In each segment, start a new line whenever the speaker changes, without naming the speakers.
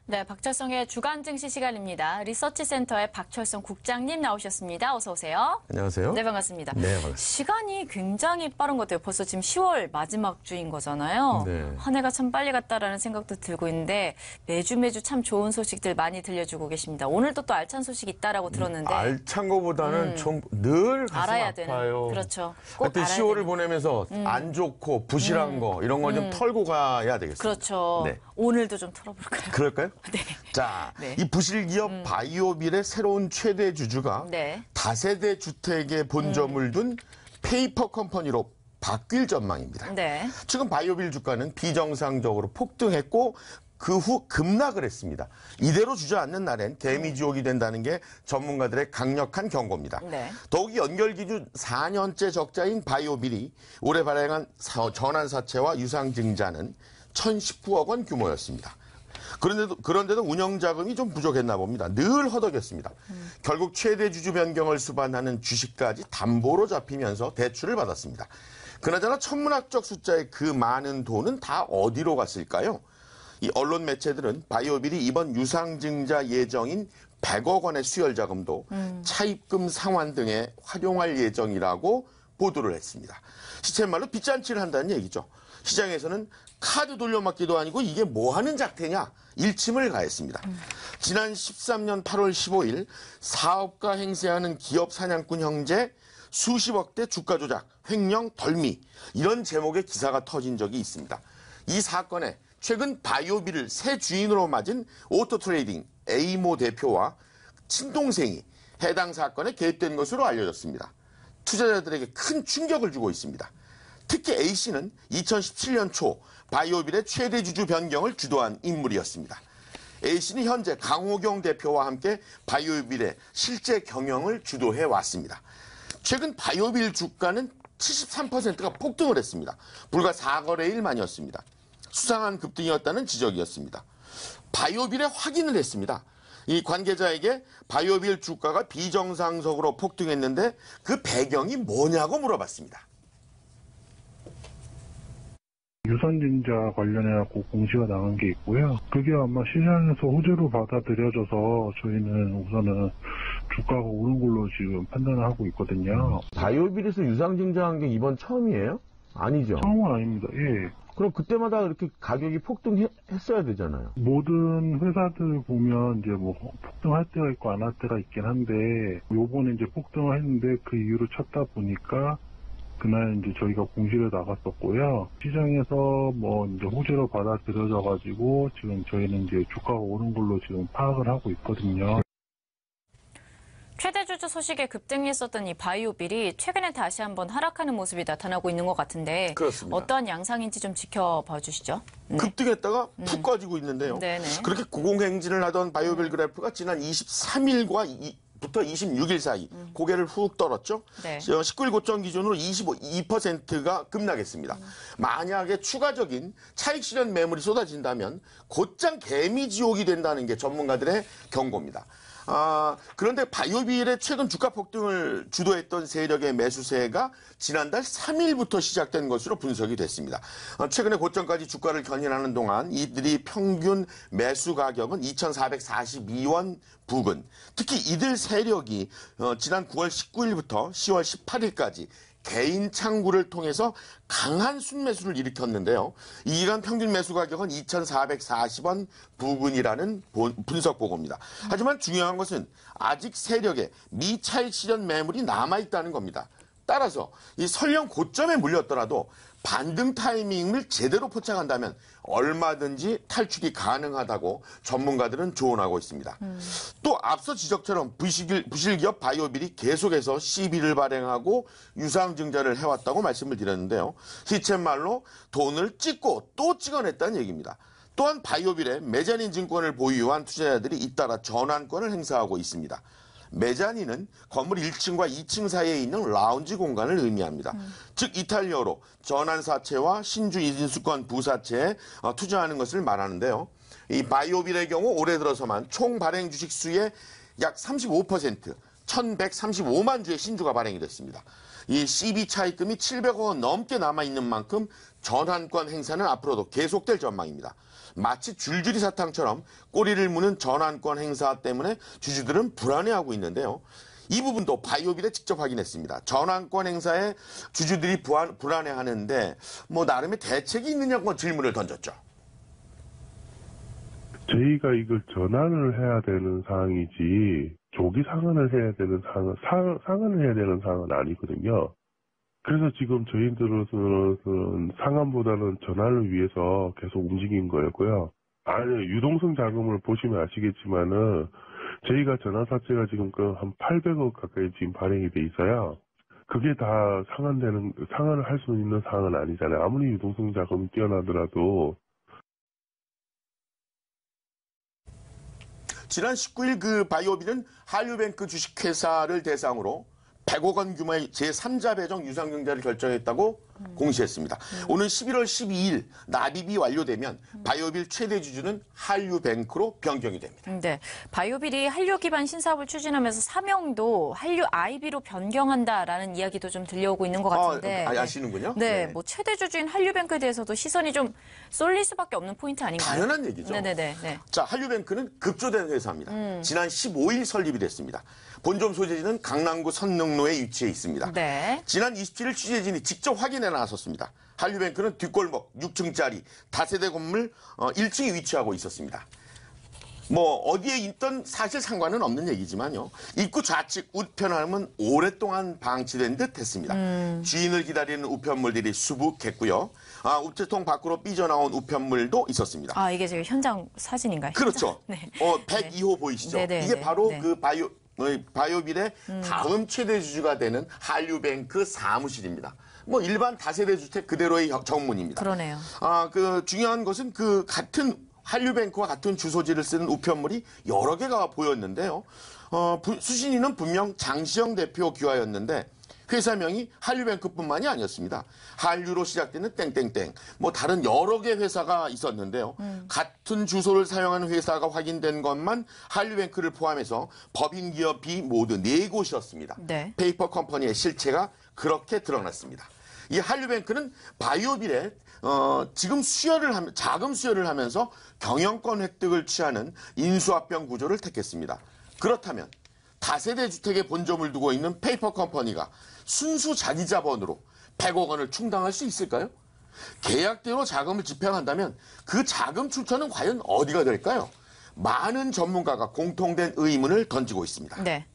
네, 박철성의 주간 증시 시간입니다. 리서치센터의 박철성 국장님 나오셨습니다. 어서 오세요.
안녕하세요.
네, 반갑습니다.
네, 반갑습니다.
시간이 굉장히 빠른 것 같아요. 벌써 지금 10월 마지막 주인 거잖아요.
네.
한 해가 참 빨리 갔다라는 생각도 들고 있는데 매주 참 좋은 소식들 많이 들려주고 계십니다. 오늘도 또 알찬 소식 있다라고 들었는데
알찬 거보다는 좀 늘 가슴
알아야
아파요.
되는. 그렇죠. 꼭
하여튼
알아야
10월을
되는.
보내면서 안 좋고 부실한 거 이런 걸 좀 털고 가야 되겠습니다.
그렇죠.
네.
오늘도 좀 털어볼까요?
그럴까요?
네.
자,
네.
이 부실 기업 바이오빌의 새로운 최대 주주가
네.
다세대 주택에 본점을 둔 페이퍼 컴퍼니로 바뀔 전망입니다.
네.
지금 바이오빌 주가는 비정상적으로 폭등했고 그 후 급락을 했습니다. 이대로 주저앉는 날엔 개미지옥이 된다는 게 전문가들의 강력한 경고입니다.
네. 더욱이
연결 기준 4년째 적자인 바이오빌이 올해 발행한 전환사채와 유상증자는 1,019억 원 규모였습니다. 그런데도 운영 자금이 좀 부족했나 봅니다. 늘 허덕였습니다. 결국 최대 주주 변경을 수반하는 주식까지 담보로 잡히면서 대출을 받았습니다. 그나저나 천문학적 숫자의 그 많은 돈은 다 어디로 갔을까요? 이 언론 매체들은 바이오빌이 이번 유상증자 예정인 100억 원의 수혈 자금도 차입금 상환 등에 활용할 예정이라고 보도를 했습니다. 시쳇말로 빚잔치를 한다는 얘기죠. 시장에서는 카드 돌려막기도 아니고 이게 뭐 하는 작태냐 일침을 가했습니다. 지난 13년 8월 15일 사업가 행세하는 기업 사냥꾼 형제 수십억대 주가 조작, 횡령, 덜미 이런 제목의 기사가 터진 적이 있습니다. 이 사건에 최근 바이오빌을 새 주인으로 맞은 오토트레이딩 A모 대표와 친동생이 해당 사건에 개입된 것으로 알려졌습니다. 투자자들에게 큰 충격을 주고 있습니다. 특히 A씨는 2017년 초 바이오빌의 최대 주주 변경을 주도한 인물이었습니다. A씨는 현재 강호경 대표와 함께 바이오빌의 실제 경영을 주도해 왔습니다. 최근 바이오빌 주가는 73%가 폭등을 했습니다. 불과 4거래일 만이었습니다. 수상한 급등이었다는 지적이었습니다. 바이오빌에 확인을 했습니다. 이 관계자에게 바이오빌 주가가 비정상적으로 폭등했는데 그 배경이 뭐냐고 물어봤습니다.
유상증자 관련해갖고 공시가 나간 게 있고요. 그게 아마 시장에서 호재로 받아들여져서 저희는 우선은 주가가 오른 걸로 지금 판단을 하고 있거든요.
바이오빌에서 유상증자한 게 이번 처음이에요? 아니죠?
처음은 아닙니다. 예.
그럼 그때마다 이렇게 가격이 폭등했어야 되잖아요.
모든 회사들 보면 이제 뭐 폭등할 때가 있고 안 할 때가 있긴 한데 요번에 이제 폭등을 했는데 그 이유를 찾다 보니까 그날 이제 저희가 공시를 나갔었고요. 시장에서 뭐 이제 호재로 받아들여져가지고 지금 저희는 이제 주가가 오른 걸로 지금 파악을 하고 있거든요.
최대 주주 소식에 급등했었던 이 바이오빌이 최근에 다시 한번 하락하는 모습이 나타나고 있는 것 같은데
그렇습니다.
어떠한 양상인지 좀 지켜봐 주시죠. 네.
급등했다가 푹 꺼지고 있는데요.
네네.
그렇게 고공행진을 하던 바이오빌 그래프가 지난 23일과 부터 26일 사이 고개를 훅 떨었죠.
네.
19일 고점 기준으로 2%가 급락했습니다. 만약에 추가적인 차익 실현 매물이 쏟아진다면 곧장 개미지옥이 된다는 게 전문가들의 경고입니다. 그런데 바이오빌의 최근 주가 폭등을 주도했던 세력의 매수세가 지난달 3일부터 시작된 것으로 분석이 됐습니다. 최근에 고점까지 주가를 견인하는 동안 이들이 평균 매수 가격은 2,442원 부근. 특히 이들 세력이 지난 9월 19일부터 10월 18일까지 개인 창구를 통해서 강한 순매수를 일으켰는데요. 이 기간 평균 매수 가격은 2,440원 부근이라는 분석 보고입니다. 하지만 중요한 것은 아직 세력에 미차익 실현 매물이 남아있다는 겁니다. 따라서 이 설령 고점에 물렸더라도 반등 타이밍을 제대로 포착한다면 얼마든지 탈출이 가능하다고 전문가들은 조언하고 있습니다. 또 앞서 지적처럼 부실기업 바이오빌이 계속해서 시비를 발행하고 유상증자를 해왔다고 말씀을 드렸는데요. 시쳇말로 돈을 찍고 또 찍어냈다는 얘기입니다. 또한 바이오빌에 메자닌 증권을 보유한 투자자들이 잇따라 전환권을 행사하고 있습니다. 메자닌은 건물 1층과 2층 사이에 있는 라운지 공간을 의미합니다. 즉 이탈리아로 전환사채와 신주 인수권 부사채에 투자하는 것을 말하는데요. 이 바이오빌의 경우 올해 들어서만 총 발행 주식 수의 약 35%, 1,135만 주의 신주가 발행이 됐습니다. 이 CB 차입금이 700억 원 넘게 남아있는 만큼 전환권 행사는 앞으로도 계속될 전망입니다. 마치 줄줄이 사탕처럼 꼬리를 무는 전환권 행사 때문에 주주들은 불안해하고 있는데요. 이 부분도 바이오빌에 직접 확인했습니다. 전환권 행사에 주주들이 불안해하는데 뭐 나름의 대책이 있느냐고 질문을 던졌죠.
저희가 이걸 전환을 해야 되는 사항이지 조기 상환을 해야 되는 상환을 해야 되는 사항은 아니거든요. 그래서 지금 저희들로서는 상환보다는 전환을 위해서 계속 움직인 거였고요. 아니, 유동성 자금을 보시면 아시겠지만은 저희가 전환사채가 지금 한 800억 가까이 지금 발행이 돼 있어요. 그게 다 상환을 할 수 있는 사항은 아니잖아요. 아무리 유동성 자금이 뛰어나더라도.
지난 19일 그 바이오빌은 한류뱅크 주식회사를 대상으로 100억 원 규모의 제3자 배정 유상증자를 결정했다고 공시했습니다. 오늘 11월 12일 납입이 완료되면 바이오빌 최대 주주는 한류뱅크로 변경이 됩니다.
네, 바이오빌이 한류 기반 신사업을 추진하면서 사명도 한류 아이비로 변경한다라는 이야기도 좀 들려오고 있는 것 같은데.
아시는군요.
네, 뭐 최대 주주인 한류뱅크에 대해서도 시선이 좀 쏠릴 수밖에 없는 포인트 아닌가요?
당연한 얘기죠.
네네네.
자, 한류뱅크는 급조된 회사입니다. 지난 15일 설립이 됐습니다. 본점 소재지는 강남구 선릉로에 위치해 있습니다.
네.
지난 27일 취재진이 직접 확인해 나섰습니다. 한류뱅크는 뒷골목 6층짜리 다세대 건물 1층에 위치하고 있었습니다. 뭐 어디에 있던 사실 상관은 없는 얘기지만요. 입구 좌측 우편함은 오랫동안 방치된 듯 했습니다. 주인을 기다리는 우편물들이 수북했고요. 우체통 밖으로 삐져나온 우편물도 있었습니다.
아, 이게 지금 현장 사진인가요?
그렇죠.
네.
102호 보이시죠?
네네,
이게
네,
바로
네.
그 바이오빌의 다음 최대 주주가 되는 한류뱅크 사무실입니다. 뭐 일반 다세대 주택 그대로의 정문입니다.
그러네요.
그 중요한 것은 그 같은 한류뱅크와 같은 주소지를 쓰는 우편물이 여러 개가 보였는데요. 수신인은 분명 장시영 대표 귀하였는데 회사명이 한류뱅크뿐만이 아니었습니다. 한류로 시작되는 땡땡땡, 뭐 다른 여러 개 회사가 있었는데요. 같은 주소를 사용하는 회사가 확인된 것만 한류뱅크를 포함해서 법인 기업이 모두 4곳이었습니다.
네.
페이퍼 컴퍼니의 실체가 그렇게 드러났습니다. 이 한류뱅크는 바이오빌에 지금 자금 수혈을 하면서 경영권 획득을 취하는 인수합병 구조를 택했습니다. 그렇다면 다세대 주택에 본점을 두고 있는 페이퍼 컴퍼니가 순수 자기 자본으로 100억 원을 충당할 수 있을까요? 계약대로 자금을 집행한다면 그 자금 출처는 과연 어디가 될까요? 많은 전문가가 공통된 의문을 던지고 있습니다.
네.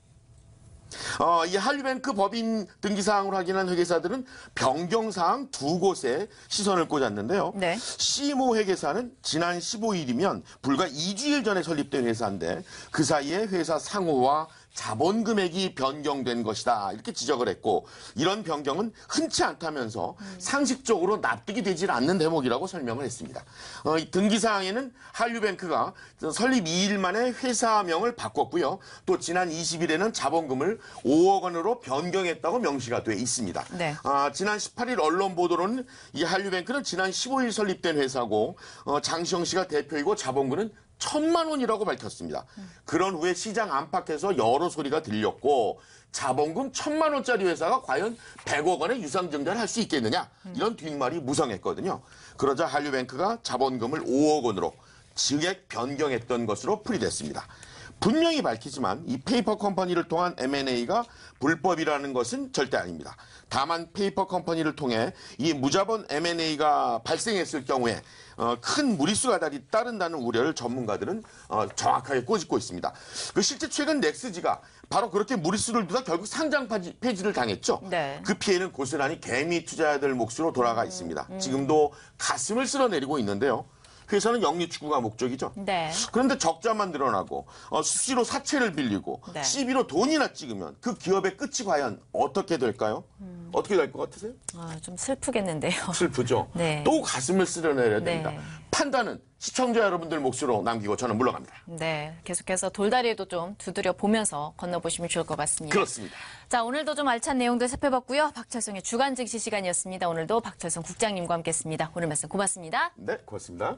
이 한류뱅크 법인 등기사항으로 확인한 회계사들은 변경사항 2곳에 시선을 꽂았는데요.
네.
시모 회계사는 지난 15일이면 불과 2주일 전에 설립된 회사인데 그 사이에 회사 상호와 자본 금액이 변경된 것이다 이렇게 지적을 했고 이런 변경은 흔치 않다면서 상식적으로 납득이 되질 않는 대목이라고 설명을 했습니다. 이 등기사항에는 한류뱅크가 설립 2일 만에 회사명을 바꿨고요. 또 지난 20일에는 자본금을 5억 원으로 변경했다고 명시가 돼 있습니다.
네.
지난 18일 언론 보도로는 이 한류뱅크는 지난 15일 설립된 회사고 장시영 씨가 대표이고 자본금은 1,000만 원이라고 밝혔습니다. 그런 후에 시장 안팎에서 여러 소리가 들렸고 자본금 1,000만 원짜리 회사가 과연 100억 원의 유상증자를 할 수 있겠느냐 이런 뒷말이 무성했거든요. 그러자 한류뱅크가 자본금을 5억 원으로 증액 변경했던 것으로 풀이됐습니다. 분명히 밝히지만 이 페이퍼 컴퍼니를 통한 M&A가 불법이라는 것은 절대 아닙니다. 다만 페이퍼 컴퍼니를 통해 이 무자본 M&A가 발생했을 경우에 큰 무리수가 따른다는 우려를 전문가들은 정확하게 꼬집고 있습니다. 실제 최근 넥스지가 바로 그렇게 무리수를 두다 결국 상장 폐지를 당했죠.
네.
그 피해는 고스란히 개미 투자자들 몫으로 돌아가 있습니다. 지금도 가슴을 쓸어내리고 있는데요. 회사는 영리 추구가 목적이죠.
네.
그런데 적자만 늘어나고 수시로 사채를 빌리고
네.
시비로 돈이나 찍으면 그 기업의 끝이 과연 어떻게 될까요? 어떻게 될 것 같으세요?
좀 슬프겠는데요.
슬프죠.
네.
또 가슴을 쓸어내려야 됩니다.
네.
판단은 시청자 여러분들 몫으로 남기고 저는 물러갑니다.
네, 계속해서 돌다리에도 좀 두드려 보면서 건너보시면 좋을 것 같습니다.
그렇습니다.
자, 오늘도 좀 알찬 내용들 살펴봤고요. 박철성의 주간 증시 시간이었습니다. 오늘도 박철성 국장님과 함께했습니다. 오늘 말씀 고맙습니다.
네, 고맙습니다.